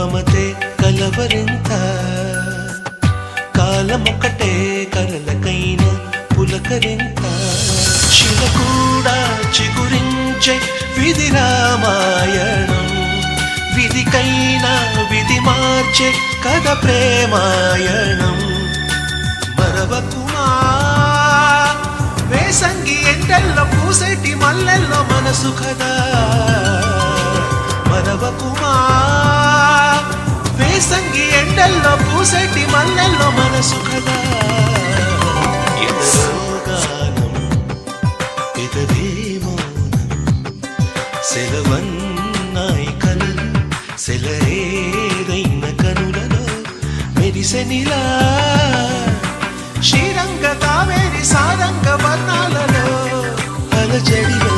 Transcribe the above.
మమతే కలవరింత కాలమొక్కటే కరలకైన పులకరింత శిల కూడా చిగురించే విధి రామాయణం విధికైనా విధి మార్చే కథ ప్రేమాయణం మరవకుమా వేసంగి ఎండల్లో పూసేటి మల్లెల్లో మనసు కదా మరవకుమా వేసంగి ఎండల్లో పూసేటి మల్లెల్లో మనసు కదా ఎదరోగానం పెదవే మౌనం సెలవన్నాయి కనులు సెలయేరైన కనులలో మెరిసెనిలా శ్రీరంగ కావేరి సారంగ వర్ణాలలో అలజడిలో